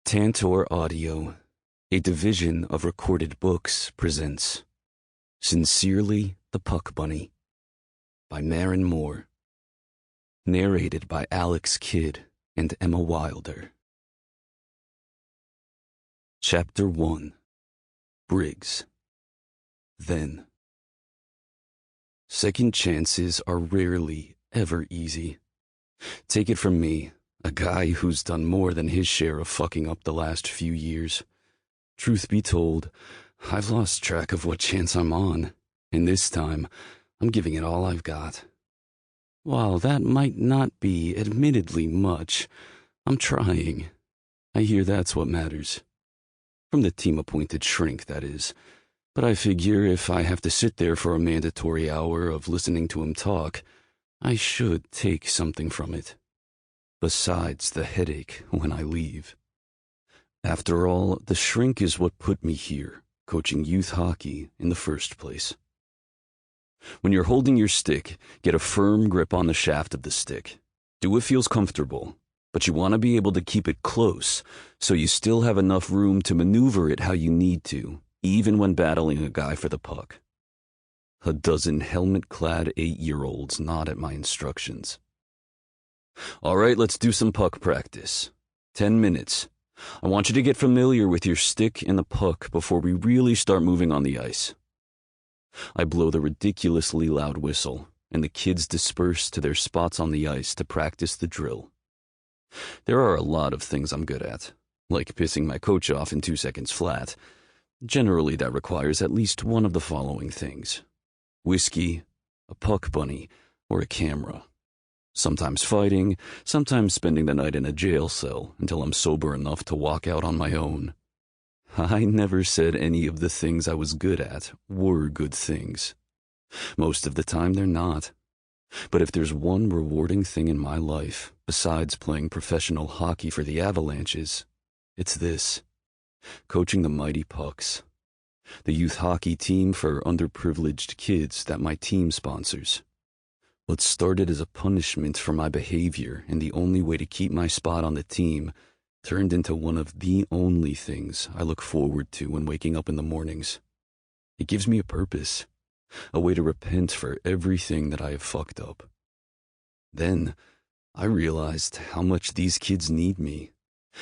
Tantor Audio, a division of Recorded Books, presents Sincerely the Puck Bunny by Maren Moore. Narrated by Alex Kydd and Emma Wilder. Chapter 1. Briggs. Then. Second chances are rarely ever easy. Take it from me, a guy who's done more than his share of fucking up the last few years. Truth be told, I've lost track of what chance I'm on, and this time, I'm giving it all I've got. While that might not be admittedly much, I'm trying. I hear that's what matters. From the team-appointed shrink, that is. But I figure if I have to sit there for a mandatory hour of listening to him talk, I should take something from it. Besides the headache when I leave. After all, the shrink is what put me here, coaching youth hockey in the first place. When you're holding your stick, get a firm grip on the shaft of the stick. Do what feels comfortable, but you want to be able to keep it close, so you still have enough room to maneuver it how you need to, even when battling a guy for the puck. A dozen helmet-clad 8-year-olds nod at my instructions. All right, let's do some puck practice. 10 minutes. I want you to get familiar with your stick and the puck before we really start moving on the ice. I blow the ridiculously loud whistle, and the kids disperse to their spots on the ice to practice the drill. There are a lot of things I'm good at, like pissing my coach off in 2 seconds flat. Generally, that requires at least one of the following things: whiskey, a puck bunny, or a camera. Sometimes fighting, sometimes spending the night in a jail cell until I'm sober enough to walk out on my own. I never said any of the things I was good at were good things. Most of the time they're not. But if there's one rewarding thing in my life, besides playing professional hockey for the Avalanches, it's this: coaching the mighty Pucks, the youth hockey team for underprivileged kids that my team sponsors. What started as a punishment for my behavior and the only way to keep my spot on the team turned into one of the only things I look forward to when waking up in the mornings. It gives me a purpose, a way to repent for everything that I have fucked up. Then, I realized how much these kids need me,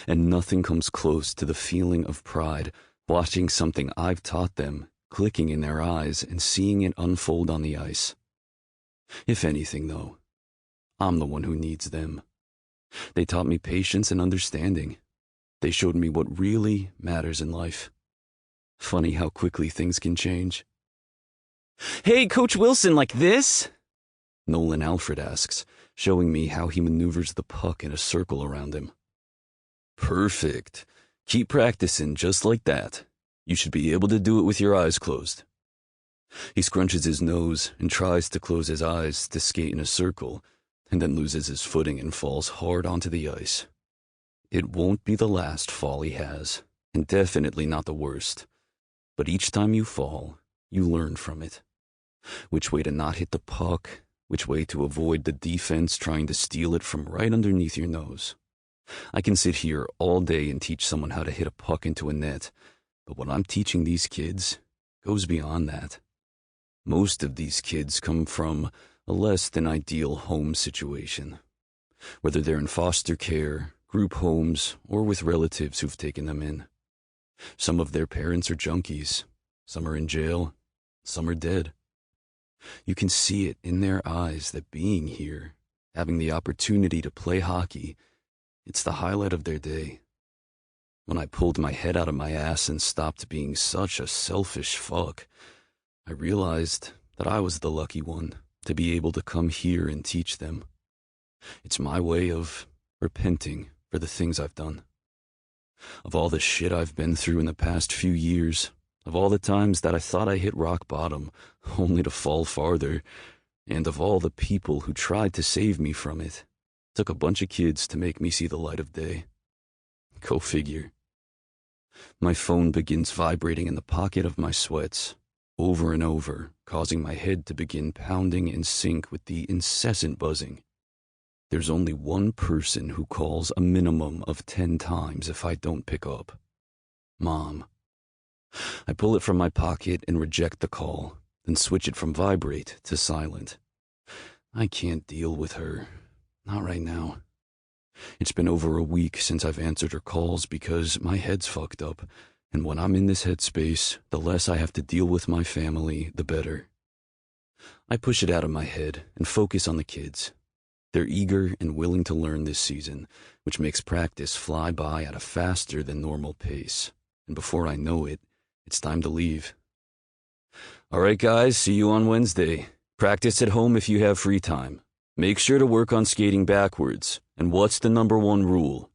and nothing comes close to the feeling of pride watching something I've taught them clicking in their eyes and seeing it unfold on the ice. If anything, though, I'm the one who needs them. They taught me patience and understanding. They showed me what really matters in life. Funny how quickly things can change. "Hey, Coach Wilson, like this?" Nolan Alfred asks, showing me how he maneuvers the puck in a circle around him. "Perfect. Keep practicing just like that. You should be able to do it with your eyes closed." He scrunches his nose and tries to close his eyes to skate in a circle, and then loses his footing and falls hard onto the ice. It won't be the last fall he has, and definitely not the worst. But each time you fall, you learn from it. Which way to not hit the puck, which way to avoid the defense trying to steal it from right underneath your nose. I can sit here all day and teach someone how to hit a puck into a net, but what I'm teaching these kids goes beyond that. Most of these kids come from a less than ideal home situation, whether they're in foster care, group homes, or with relatives who've taken them in. Some of their parents are junkies, some are in jail, some are dead. You can see it in their eyes that being here, having the opportunity to play hockey, it's the highlight of their day. When I pulled my head out of my ass and stopped being such a selfish fuck, I realized that I was the lucky one to be able to come here and teach them. It's my way of repenting for the things I've done. Of all the shit I've been through in the past few years, of all the times that I thought I hit rock bottom, only to fall farther, and of all the people who tried to save me from it, it took a bunch of kids to make me see the light of day. Go figure. My phone begins vibrating in the pocket of my sweats, over and over, causing my head to begin pounding in sync with the incessant buzzing. There's only one person who calls a minimum of 10 times if I don't pick up. Mom. I pull it from my pocket and reject the call, then switch it from vibrate to silent. I can't deal with her. Not right now. It's been over a week since I've answered her calls because my head's fucked up, and when I'm in this headspace, the less I have to deal with my family, the better. I push it out of my head and focus on the kids. They're eager and willing to learn this season, which makes practice fly by at a faster than normal pace. And before I know it, it's time to leave. All right, guys, see you on Wednesday. Practice at home if you have free time. Make sure to work on skating backwards. And what's the number one rule?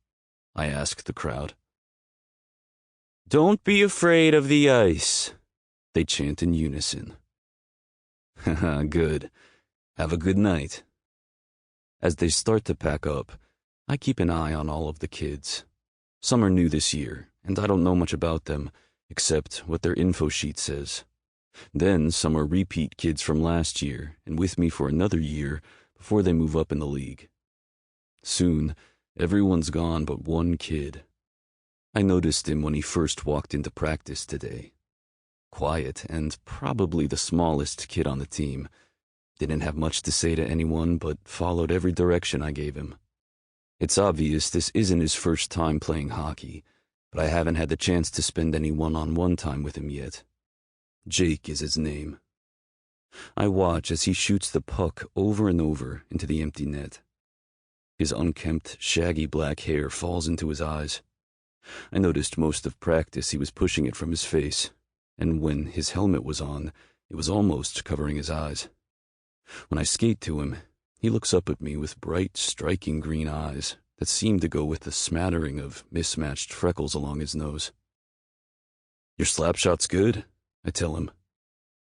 I asked the crowd. Don't be afraid of the ice, they chant in unison. Haha, good. Have a good night. As they start to pack up, I keep an eye on all of the kids. Some are new this year, and I don't know much about them, except what their info sheet says. Then some are repeat kids from last year, and with me for another year before they move up in the league. Soon, everyone's gone but one kid. I noticed him when he first walked into practice today. Quiet and probably the smallest kid on the team. Didn't have much to say to anyone, but followed every direction I gave him. It's obvious this isn't his first time playing hockey, but I haven't had the chance to spend any one-on-one time with him yet. Jake is his name. I watch as he shoots the puck over and over into the empty net. His unkempt, shaggy black hair falls into his eyes. I noticed most of practice he was pushing it from his face, and when his helmet was on, it was almost covering his eyes. When I skate to him, he looks up at me with bright, striking green eyes that seem to go with the smattering of mismatched freckles along his nose. Your slap shot's good, I tell him.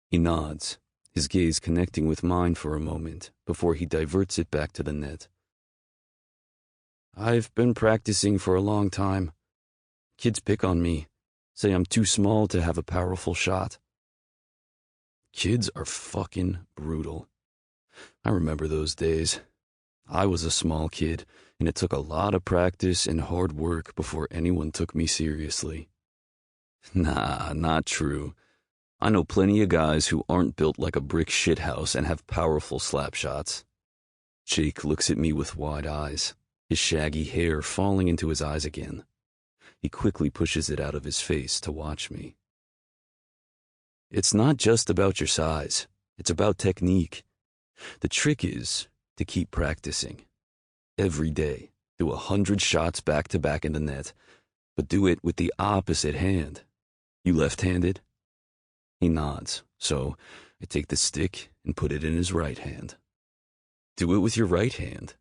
He nods, his gaze connecting with mine for a moment before he diverts it back to the net. I've been practicing for a long time. Kids pick on me, say I'm too small to have a powerful shot. Kids are fucking brutal. I remember those days. I was a small kid, and it took a lot of practice and hard work before anyone took me seriously. Nah, not true. I know plenty of guys who aren't built like a brick shithouse and have powerful slap shots. Jake looks at me with wide eyes, his shaggy hair falling into his eyes again. He quickly pushes it out of his face to watch me. It's not just about your size. It's about technique. The trick is to keep practicing. Every day, do 100 shots back-to-back in the net, but do it with the opposite hand. You left-handed? He nods, so I take the stick and put it in his right hand. Do it with your right hand.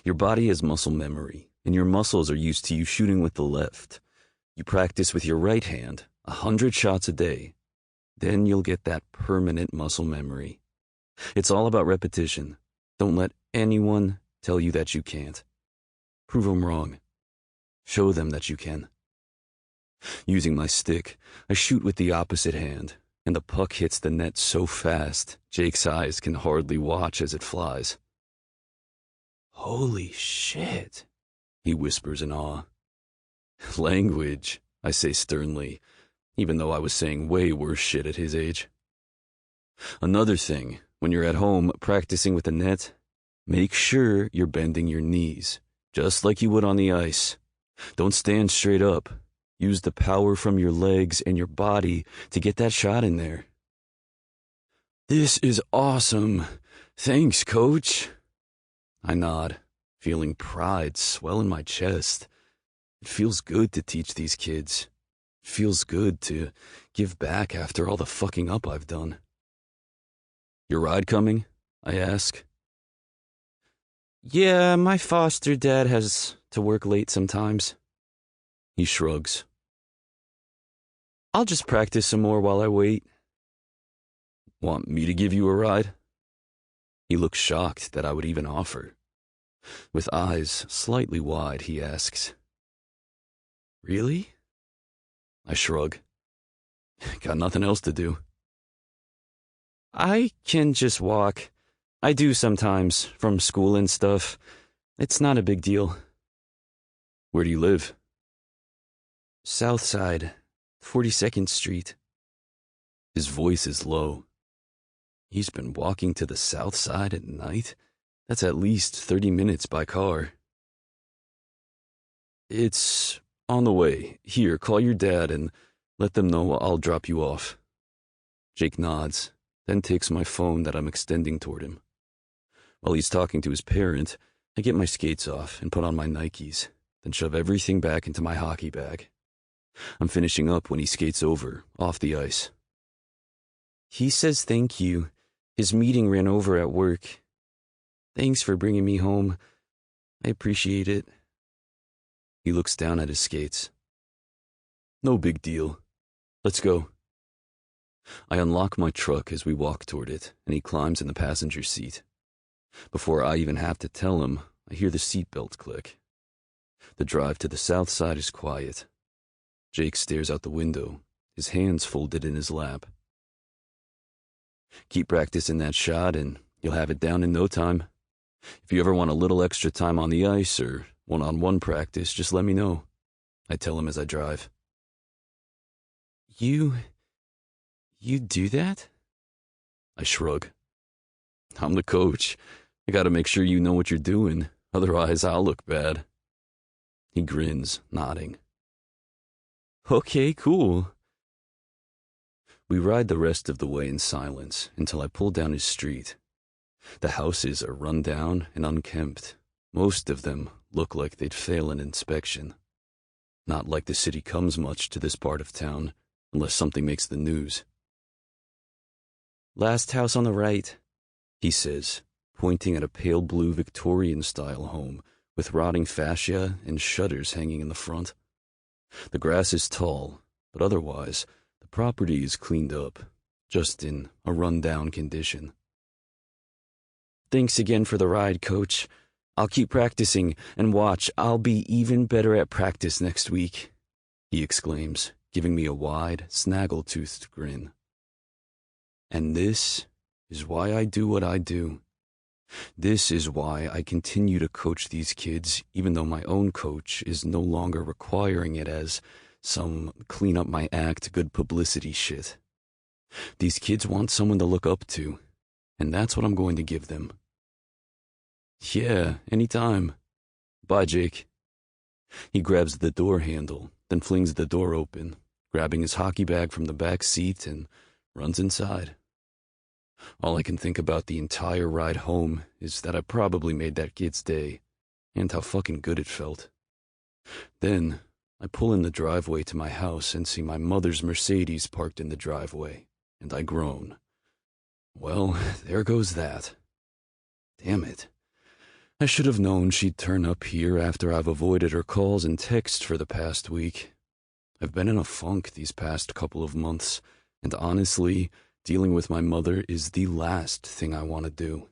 Your body has muscle memory, and your muscles are used to you shooting with the left. You practice with your right hand, 100 shots a day. Then you'll get that permanent muscle memory. It's all about repetition. Don't let anyone tell you that you can't. Prove them wrong. Show them that you can. Using my stick, I shoot with the opposite hand, and the puck hits the net so fast, Jake's eyes can hardly watch as it flies. Holy shit, he whispers in awe. Language, I say sternly, even though I was saying way worse shit at his age. Another thing, when you're at home practicing with the net, make sure you're bending your knees, just like you would on the ice. Don't stand straight up. Use the power from your legs and your body to get that shot in there. This is awesome. Thanks, coach. I nod, feeling pride swell in my chest. It feels good to teach these kids. It feels good to give back after all the fucking up I've done. Your ride coming? I ask. Yeah, my foster dad has to work late sometimes. He shrugs. I'll just practice some more while I wait. Want me to give you a ride? He looks shocked that I would even offer. With eyes slightly wide, he asks, Really? I shrug. Got nothing else to do. I can just walk. I do sometimes, from school and stuff. It's not a big deal. Where do you live? South Side, 42nd Street. His voice is low. He's been walking to the South Side at night? That's at least 30 minutes by car. It's on the way. Here, call your dad and let them know I'll drop you off. Jake nods, then takes my phone that I'm extending toward him. While he's talking to his parent, I get my skates off and put on my Nikes, then shove everything back into my hockey bag. I'm finishing up when he skates over, off the ice. He says thank you. His meeting ran over at work. Thanks for bringing me home. I appreciate it. He looks down at his skates. No big deal. Let's go. I unlock my truck as we walk toward it, and he climbs in the passenger seat. Before I even have to tell him, I hear the seatbelt click. The drive to the South Side is quiet. Jake stares out the window, his hands folded in his lap. Keep practicing that shot and you'll have it down in no time. If you ever want a little extra time on the ice or one-on-one practice, just let me know, I tell him as I drive. You do that? I shrug. I'm the coach. I gotta make sure you know what you're doing, otherwise I'll look bad. He grins, nodding. Okay, cool. We ride the rest of the way in silence until I pull down his street. The houses are run down and unkempt. Most of them look like they'd fail an inspection. Not like the city comes much to this part of town, unless something makes the news. Last house on the right, he says, pointing at a pale blue Victorian-style home with rotting fascia and shutters hanging in the front. The grass is tall, but otherwise, the property is cleaned up, just in a run-down condition. Thanks again for the ride, Coach. I'll keep practicing, and watch, I'll be even better at practice next week, he exclaims, giving me a wide, snaggle-toothed grin. And this is why I do what I do. This is why I continue to coach these kids, even though my own coach is no longer requiring it as some clean-up-my-act good publicity shit. These kids want someone to look up to, and that's what I'm going to give them. Yeah, anytime. Bye, Jake. He grabs the door handle, then flings the door open, grabbing his hockey bag from the back seat and runs inside. All I can think about the entire ride home is that I probably made that kid's day, and how fucking good it felt. Then, I pull in the driveway to my house and see my mother's Mercedes parked in the driveway, and I groan. Well, there goes that. Damn it. I should have known she'd turn up here after I've avoided her calls and texts for the past week. I've been in a funk these past couple of months, and honestly, dealing with my mother is the last thing I want to do.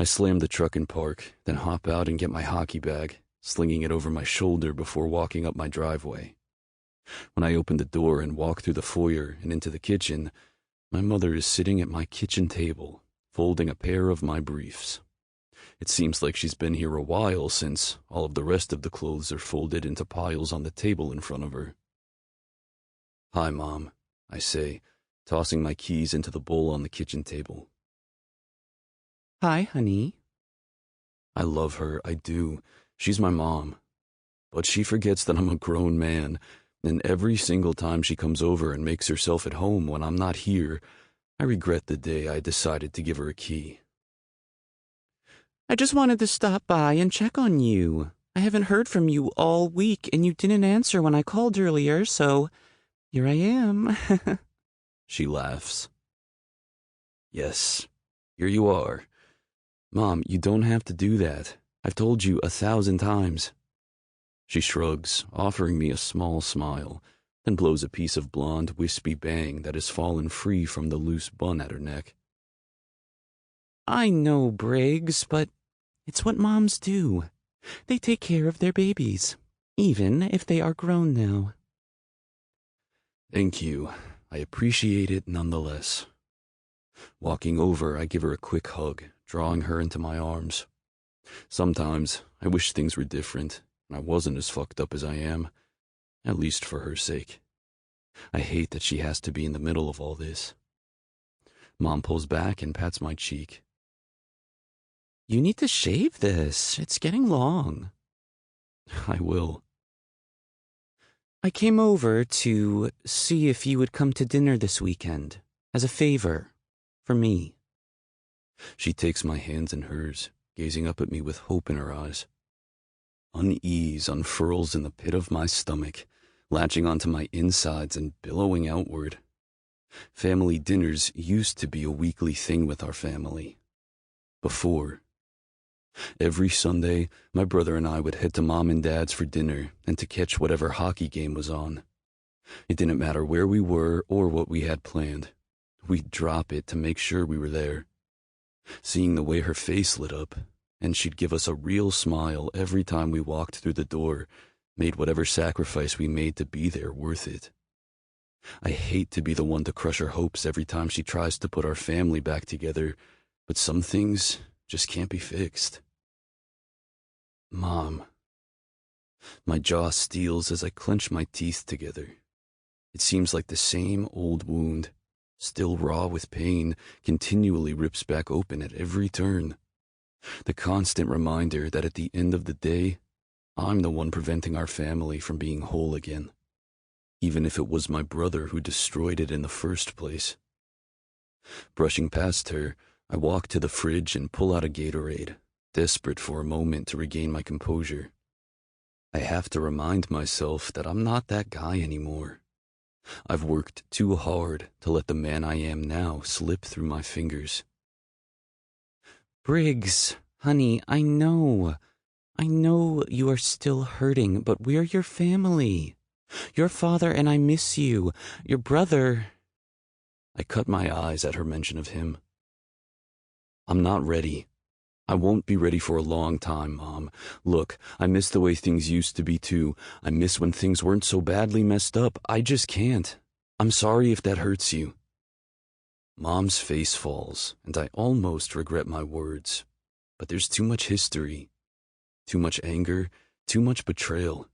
I slam the truck in park, then hop out and get my hockey bag, slinging it over my shoulder before walking up my driveway. When I open the door and walk through the foyer and into the kitchen, my mother is sitting at my kitchen table, folding a pair of my briefs. It seems like she's been here a while since all of the rest of the clothes are folded into piles on the table in front of her. Hi, Mom, I say, tossing my keys into the bowl on the kitchen table. Hi, honey. I love her, I do. She's my mom. But she forgets that I'm a grown man, and every single time she comes over and makes herself at home when I'm not here, I regret the day I decided to give her a key. I just wanted to stop by and check on you. I haven't heard from you all week, and you didn't answer when I called earlier, so here I am. She laughs. Yes, here you are. Mom, you don't have to do that. I've told you 1,000 times. She shrugs, offering me a small smile, then blows a piece of blonde, wispy bang that has fallen free from the loose bun at her neck. I know, Briggs, but it's what moms do. They take care of their babies, even if they are grown now. Thank you. I appreciate it nonetheless. Walking over, I give her a quick hug, drawing her into my arms. Sometimes I wish things were different and I wasn't as fucked up as I am, at least for her sake. I hate that she has to be in the middle of all this. Mom pulls back and pats my cheek. You need to shave this. It's getting long. I will. I came over to see if you would come to dinner this weekend, as a favor, for me. She takes my hands in hers, gazing up at me with hope in her eyes. Unease unfurls in the pit of my stomach, latching onto my insides and billowing outward. Family dinners used to be a weekly thing with our family. Before. Every Sunday, my brother and I would head to Mom and Dad's for dinner and to catch whatever hockey game was on. It didn't matter where we were or what we had planned. We'd drop it to make sure we were there. Seeing the way her face lit up, and she'd give us a real smile every time we walked through the door, made whatever sacrifice we made to be there worth it. I hate to be the one to crush her hopes every time she tries to put our family back together, but some things just can't be fixed. Mom. My jaw steels as I clench my teeth together. It seems like the same old wound, still raw with pain, continually rips back open at every turn. The constant reminder that at the end of the day, I'm the one preventing our family from being whole again, even if it was my brother who destroyed it in the first place. Brushing past her, I walk to the fridge and pull out a Gatorade, desperate for a moment to regain my composure. I have to remind myself that I'm not that guy anymore. I've worked too hard to let the man I am now slip through my fingers. Briggs, honey, I know you are still hurting, but we're your family. Your father and I miss you. Your brother... I cut my eyes at her mention of him. I'm not ready. I won't be ready for a long time, Mom. Look, I miss the way things used to be too. I miss when things weren't so badly messed up. I just can't. I'm sorry if that hurts you. Mom's face falls, and I almost regret my words. But there's too much history, too much anger, too much betrayal.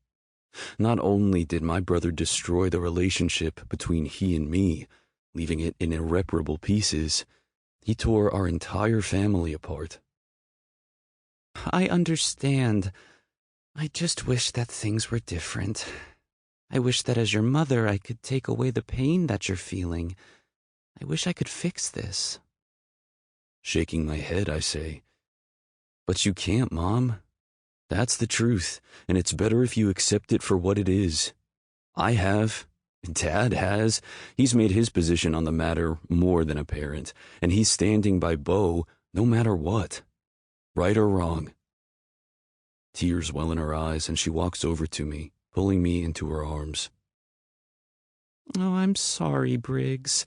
Not only did my brother destroy the relationship between he and me, leaving it in irreparable pieces, he tore our entire family apart. I understand. I just wish that things were different. I wish that as your mother I could take away the pain that you're feeling. I wish I could fix this. Shaking my head, I say, but you can't, Mom. That's the truth, and it's better if you accept it for what it is. I have. Dad has. He's made his position on the matter more than apparent, and he's standing by Beau no matter what. Right or wrong. Tears well in her eyes, and she walks over to me, pulling me into her arms. Oh, I'm sorry, Briggs.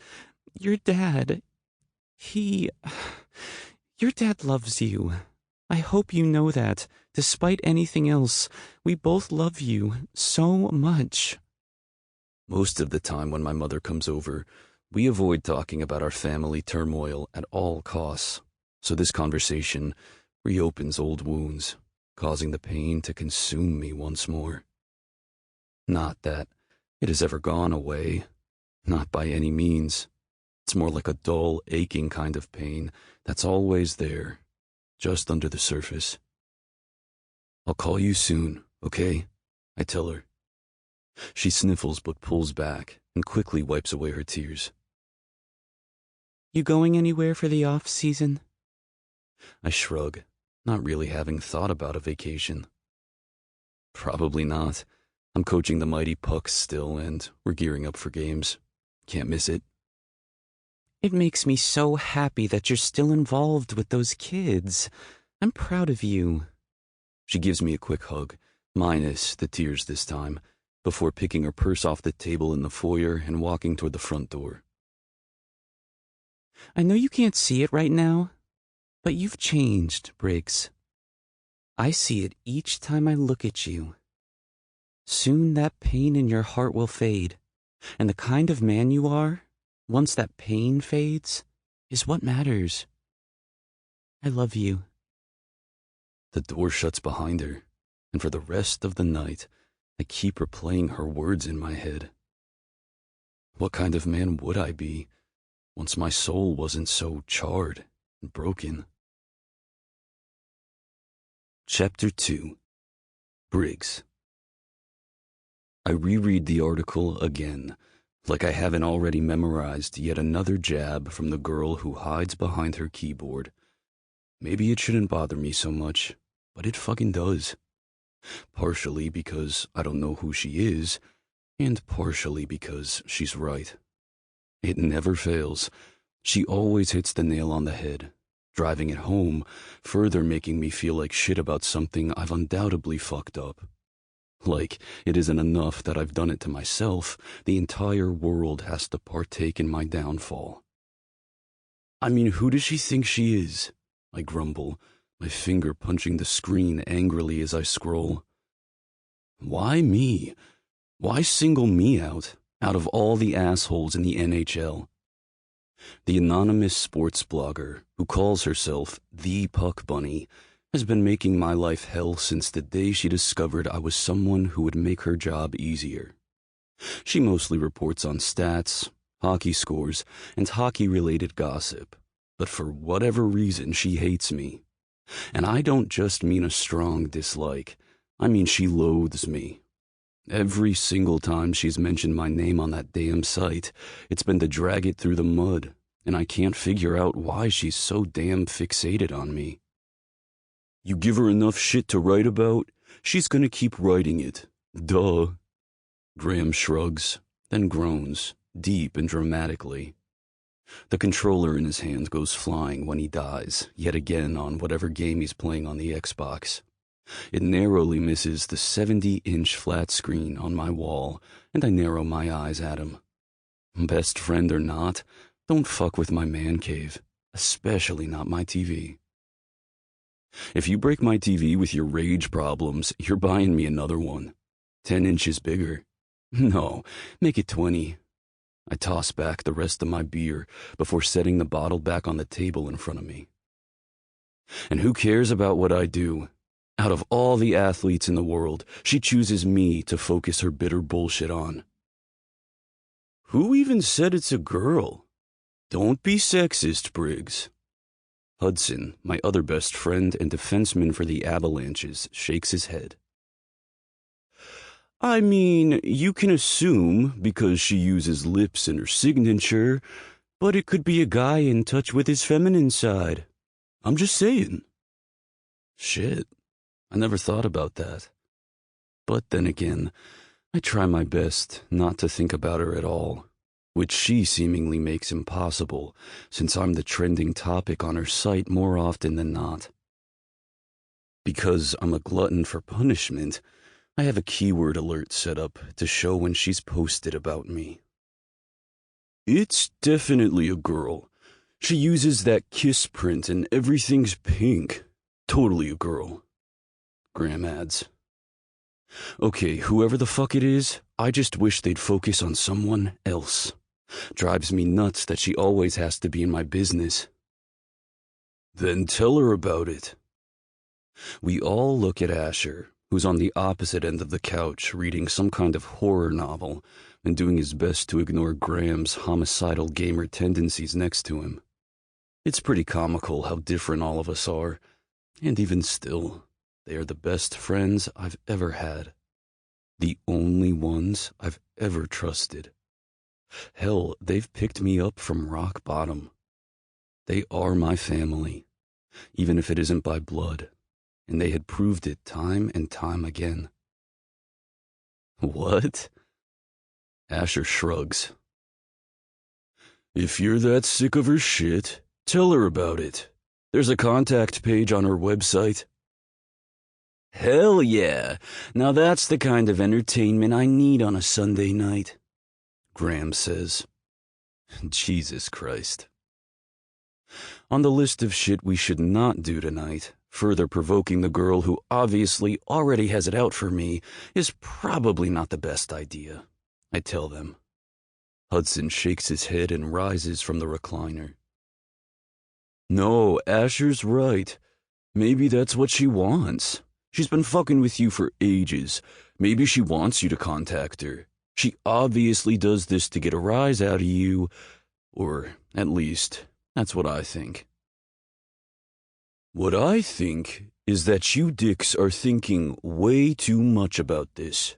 Your dad loves you. I hope you know that. Despite anything else, we both love you so much. Most of the time when my mother comes over, we avoid talking about our family turmoil at all costs, so this conversation reopens old wounds, causing the pain to consume me once more. Not that it has ever gone away, not by any means. It's more like a dull, aching kind of pain that's always there, just under the surface. I'll call you soon, okay? I tell her. She sniffles but pulls back and quickly wipes away her tears. You going anywhere for the off-season? I shrug, not really having thought about a vacation. Probably not. I'm coaching the mighty Pucks still, and we're gearing up for games. Can't miss it. It makes me so happy that you're still involved with those kids. I'm proud of you. She gives me a quick hug, minus the tears this time, before picking her purse off the table in the foyer and walking toward the front door. I know you can't see it right now, but you've changed, Briggs. I see it each time I look at you. Soon that pain in your heart will fade, and the kind of man you are, once that pain fades, is what matters. I love you. The door shuts behind her, and for the rest of the night, I keep replaying her words in my head. What kind of man would I be once my soul wasn't so charred and broken? Chapter 2. Briggs. I reread the article again, like I haven't already memorized yet another jab from the girl who hides behind her keyboard. Maybe it shouldn't bother me so much, but it fucking does. Partially because I don't know who she is, and partially because she's right. It never fails. She always hits the nail on the head, driving it home, further making me feel like shit about something I've undoubtedly fucked up. Like it isn't enough that I've done it to myself, the entire world has to partake in my downfall. I mean, who does she think she is? I grumble, my finger punching the screen angrily as I scroll. Why me? Why single me out of all the assholes in the NHL? The anonymous sports blogger, who calls herself the Puck Bunny, has been making my life hell since the day she discovered I was someone who would make her job easier. She mostly reports on stats, hockey scores, and hockey-related gossip, but for whatever reason she hates me. And I don't just mean a strong dislike, I mean she loathes me. Every single time she's mentioned my name on that damn site, it's been to drag it through the mud, and I can't figure out why she's so damn fixated on me. You give her enough shit to write about, she's gonna keep writing it. Duh. Graham shrugs, then groans, deep and dramatically. The controller in his hand goes flying when he dies, yet again on whatever game he's playing on the Xbox. It narrowly misses the 70-inch flat screen on my wall, and I narrow my eyes at him. Best friend or not, don't fuck with my man cave, especially not my TV. If you break my TV with your rage problems, you're buying me another one. 10 inches bigger. No, make it 20. I toss back the rest of my beer before setting the bottle back on the table in front of me. And who cares about what I do? Out of all the athletes in the world, she chooses me to focus her bitter bullshit on. Who even said it's a girl? Don't be sexist, Briggs. Hudson, my other best friend and defenseman for the Avalanches, shakes his head. I mean, you can assume because she uses lips in her signature, but it could be a guy in touch with his feminine side. I'm just saying. Shit, I never thought about that. But then again, I try my best not to think about her at all, which she seemingly makes impossible, since I'm the trending topic on her site more often than not. Because I'm a glutton for punishment, I have a keyword alert set up to show when she's posted about me. It's definitely a girl. She uses that kiss print and everything's pink. Totally a girl. Graham adds. Okay, whoever the fuck it is, I just wish they'd focus on someone else. Drives me nuts that she always has to be in my business. Then tell her about it. We all look at Asher, who's on the opposite end of the couch reading some kind of horror novel and doing his best to ignore Graham's homicidal gamer tendencies next to him. It's pretty comical how different all of us are, and even still, they are the best friends I've ever had. The only ones I've ever trusted. Hell, they've picked me up from rock bottom. They are my family, even if it isn't by blood, and they had proved it time and time again. What? Asher shrugs. If you're that sick of her shit, tell her about it. There's a contact page on her website. Hell yeah! Now that's the kind of entertainment I need on a Sunday night, Graham says. Jesus Christ. On the list of shit we should not do tonight, further provoking the girl who obviously already has it out for me is probably not the best idea, I tell them. Hudson shakes his head and rises from the recliner. No, Asher's right. Maybe that's what she wants. She's been fucking with you for ages. Maybe she wants you to contact her. She obviously does this to get a rise out of you, or at least, that's what I think. What I think is that you dicks are thinking way too much about this.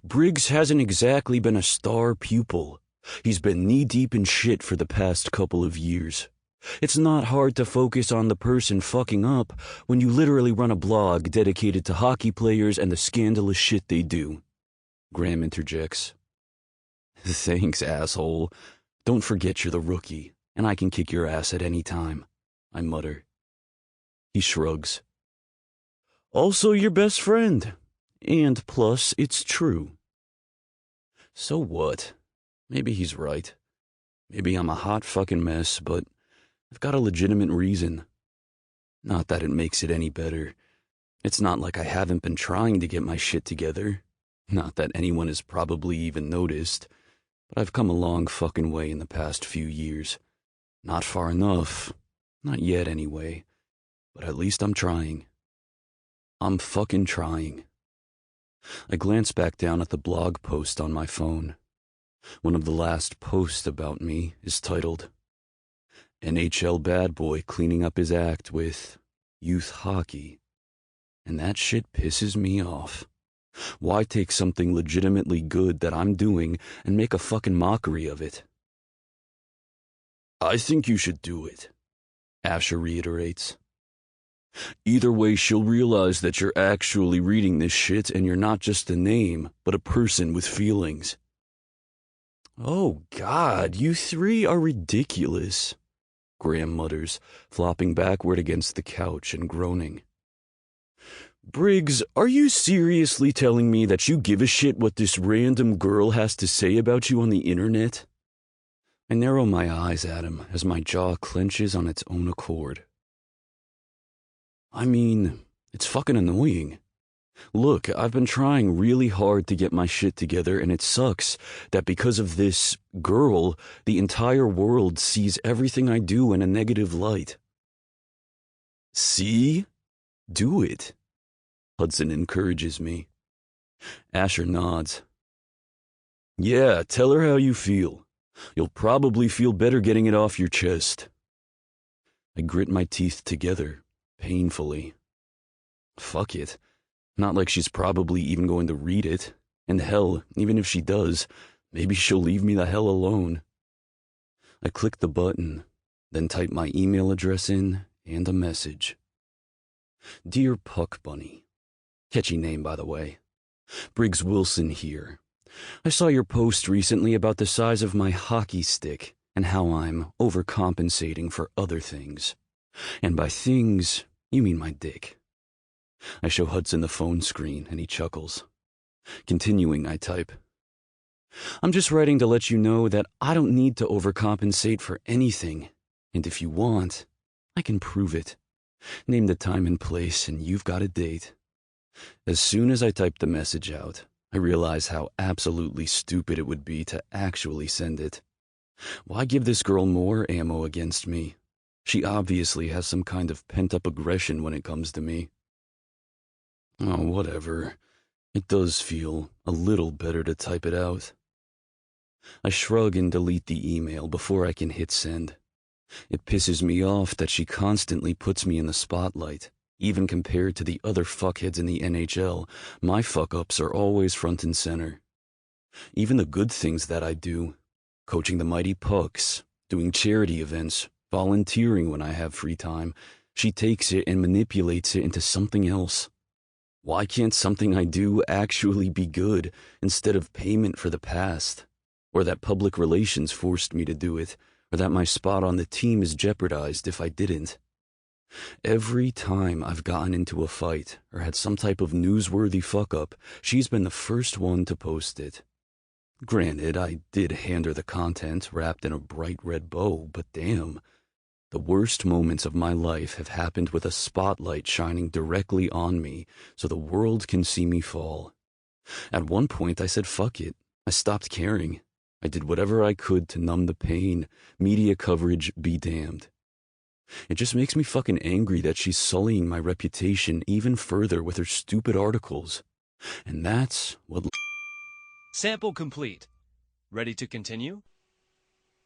Briggs hasn't exactly been a star pupil. He's been knee-deep in shit for the past couple of years. It's not hard to focus on the person fucking up when you literally run a blog dedicated to hockey players and the scandalous shit they do. Graham interjects. Thanks, asshole. Don't forget you're the rookie, and I can kick your ass at any time, I mutter. He shrugs. Also your best friend. And plus, it's true. So what? Maybe he's right. Maybe I'm a hot fucking mess, but I've got a legitimate reason. Not that it makes it any better. It's not like I haven't been trying to get my shit together. Not that anyone has probably even noticed. But I've come a long fucking way in the past few years. Not far enough. Not yet, anyway. But at least I'm trying. I'm fucking trying. I glance back down at the blog post on my phone. One of the last posts about me is titled, NHL bad boy cleaning up his act with youth hockey. And that shit pisses me off. Why take something legitimately good that I'm doing and make a fucking mockery of it? I think you should do it, Asher reiterates. Either way, she'll realize that you're actually reading this shit and you're not just a name, but a person with feelings. Oh, God, you three are ridiculous, Graham mutters, flopping backward against the couch and groaning. Briggs, are you seriously telling me that you give a shit what this random girl has to say about you on the internet? I narrow my eyes at him as my jaw clenches on its own accord. I mean, it's fucking annoying. Look, I've been trying really hard to get my shit together, and it sucks that because of this girl, the entire world sees everything I do in a negative light. See? Do it. Hudson encourages me. Asher nods. Yeah, tell her how you feel. You'll probably feel better getting it off your chest. I grit my teeth together, painfully. Fuck it. Not like she's probably even going to read it. And hell, even if she does, maybe she'll leave me the hell alone. I click the button, then type my email address in and a message. Dear Puck Bunny. Catchy name, by the way. Briggs Wilson here. I saw your post recently about the size of my hockey stick and how I'm overcompensating for other things. And by things, you mean my dick. I show Hudson the phone screen, and he chuckles. Continuing, I type, I'm just writing to let you know that I don't need to overcompensate for anything, and if you want, I can prove it. Name the time and place, and you've got a date. As soon as I type the message out, I realize how absolutely stupid it would be to actually send it. Why give this girl more ammo against me? She obviously has some kind of pent-up aggression when it comes to me. Oh, whatever. It does feel a little better to type it out. I shrug and delete the email before I can hit send. It pisses me off that she constantly puts me in the spotlight. Even compared to the other fuckheads in the NHL, my fuck-ups are always front and center. Even the good things that I do, coaching the mighty Pucks, doing charity events, volunteering when I have free time, she takes it and manipulates it into something else. Why can't something I do actually be good instead of payment for the past? Or that public relations forced me to do it, or that my spot on the team is jeopardized if I didn't? Every time I've gotten into a fight or had some type of newsworthy fuck-up, she's been the first one to post it. Granted, I did hand her the content wrapped in a bright red bow, but damn. The worst moments of my life have happened with a spotlight shining directly on me so the world can see me fall. At one point I said fuck it. I stopped caring. I did whatever I could to numb the pain. Media coverage be damned. It just makes me fucking angry that she's sullying my reputation even further with her stupid articles. And that's what... Sample complete. Ready to continue?